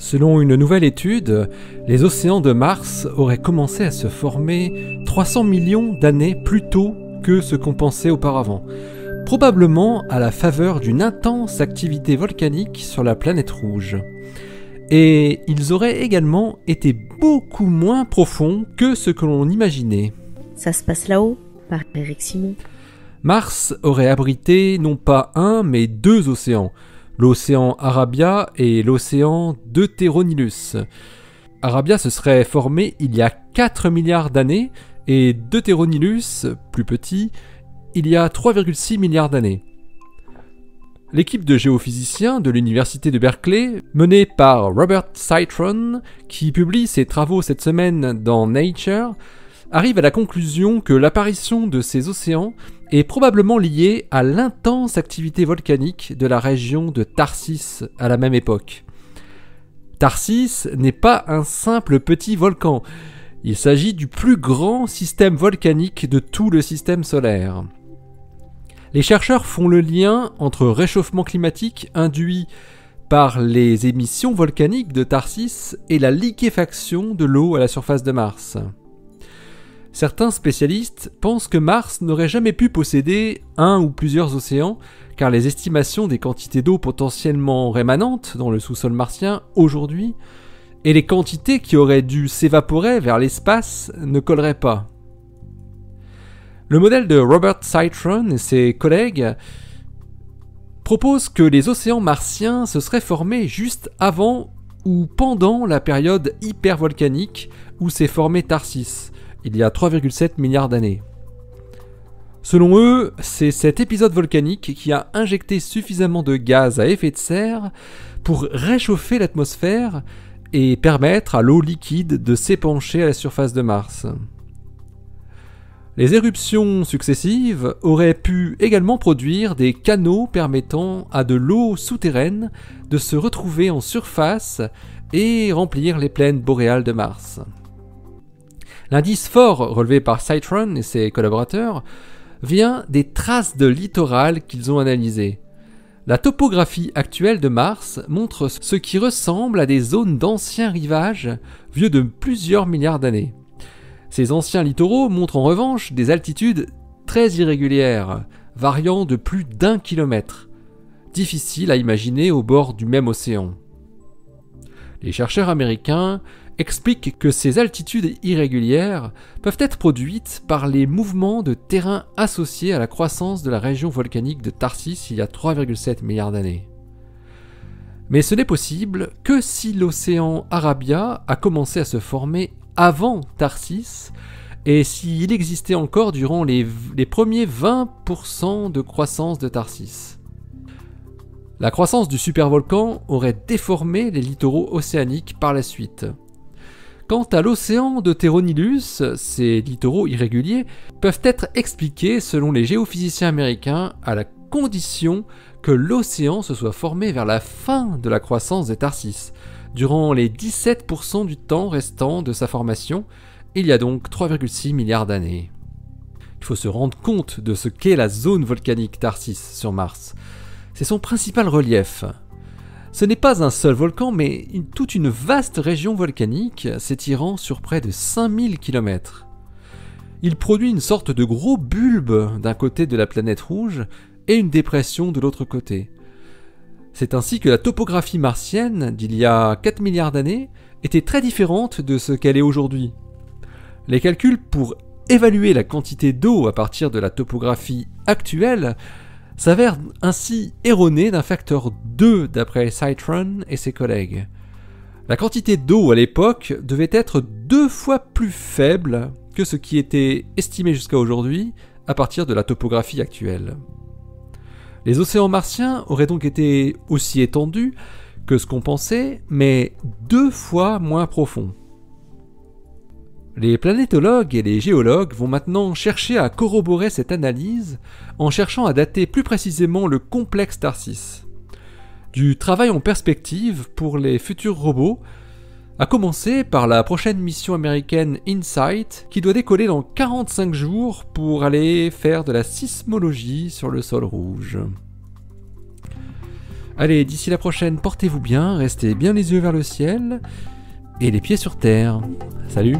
Selon une nouvelle étude, les océans de Mars auraient commencé à se former 300 millions d'années plus tôt que ce qu'on pensait auparavant, probablement à la faveur d'une intense activité volcanique sur la planète rouge. Et ils auraient également été beaucoup moins profonds que ce que l'on imaginait. Ça se passe là-haut, par Eric Simon. Mars aurait abrité non pas un, mais deux océans, l'océan Arabia et l'océan Deutéronilus. Arabia se serait formé il y a 4 milliards d'années et Deutéronilus, plus petit, il y a 3,6 milliards d'années. L'équipe de géophysiciens de l'université de Berkeley, menée par Robert Citron, qui publie ses travaux cette semaine dans Nature, arrive à la conclusion que l'apparition de ces océans est probablement liée à l'intense activité volcanique de la région de Tharsis à la même époque. Tharsis n'est pas un simple petit volcan, il s'agit du plus grand système volcanique de tout le système solaire. Les chercheurs font le lien entre réchauffement climatique induit par les émissions volcaniques de Tharsis et la liquéfaction de l'eau à la surface de Mars. Certains spécialistes pensent que Mars n'aurait jamais pu posséder un ou plusieurs océans, car les estimations des quantités d'eau potentiellement rémanentes dans le sous-sol martien aujourd'hui et les quantités qui auraient dû s'évaporer vers l'espace ne colleraient pas. Le modèle de Robert Citron et ses collègues propose que les océans martiens se seraient formés juste avant ou pendant la période hypervolcanique où s'est formé Tharsis, il y a 3,7 milliards d'années. Selon eux, c'est cet épisode volcanique qui a injecté suffisamment de gaz à effet de serre pour réchauffer l'atmosphère et permettre à l'eau liquide de s'épancher à la surface de Mars. Les éruptions successives auraient pu également produire des canaux permettant à de l'eau souterraine de se retrouver en surface et remplir les plaines boréales de Mars. L'indice fort relevé par Citron et ses collaborateurs vient des traces de littoral qu'ils ont analysées. La topographie actuelle de Mars montre ce qui ressemble à des zones d'anciens rivages vieux de plusieurs milliards d'années. Ces anciens littoraux montrent en revanche des altitudes très irrégulières, variant de plus d'1 kilomètre, difficiles à imaginer au bord du même océan. Les chercheurs américains expliquent que ces altitudes irrégulières peuvent être produites par les mouvements de terrain associés à la croissance de la région volcanique de Tharsis il y a 3,7 milliards d'années. Mais ce n'est possible que si l'océan Arabia a commencé à se former avant Tharsis et s'il existait encore durant les premiers 20% de croissance de Tharsis. La croissance du supervolcan aurait déformé les littoraux océaniques par la suite. Quant à l'océan Deutéronilus, ces littoraux irréguliers peuvent être expliqués selon les géophysiciens américains à la condition que l'océan se soit formé vers la fin de la croissance des Tharsis, durant les 17% du temps restant de sa formation, il y a donc 3,6 milliards d'années. Il faut se rendre compte de ce qu'est la zone volcanique Tharsis sur Mars. C'est son principal relief. Ce n'est pas un seul volcan, mais toute une vaste région volcanique s'étirant sur près de 5000 km. Il produit une sorte de gros bulbe d'un côté de la planète rouge et une dépression de l'autre côté. C'est ainsi que la topographie martienne d'il y a 4 milliards d'années était très différente de ce qu'elle est aujourd'hui. Les calculs pour évaluer la quantité d'eau à partir de la topographie actuelle s'avèrent ainsi erronés d'un facteur 2 d'après Citron et ses collègues. La quantité d'eau à l'époque devait être 2 fois plus faible que ce qui était estimé jusqu'à aujourd'hui à partir de la topographie actuelle. Les océans martiens auraient donc été aussi étendus que ce qu'on pensait, mais 2 fois moins profonds. Les planétologues et les géologues vont maintenant chercher à corroborer cette analyse en cherchant à dater plus précisément le complexe Tharsis. Du travail en perspective pour les futurs robots, à commencer par la prochaine mission américaine InSight qui doit décoller dans 45 jours pour aller faire de la sismologie sur le sol rouge. Allez, d'ici la prochaine, portez-vous bien, restez bien les yeux vers le ciel et les pieds sur terre. Salut!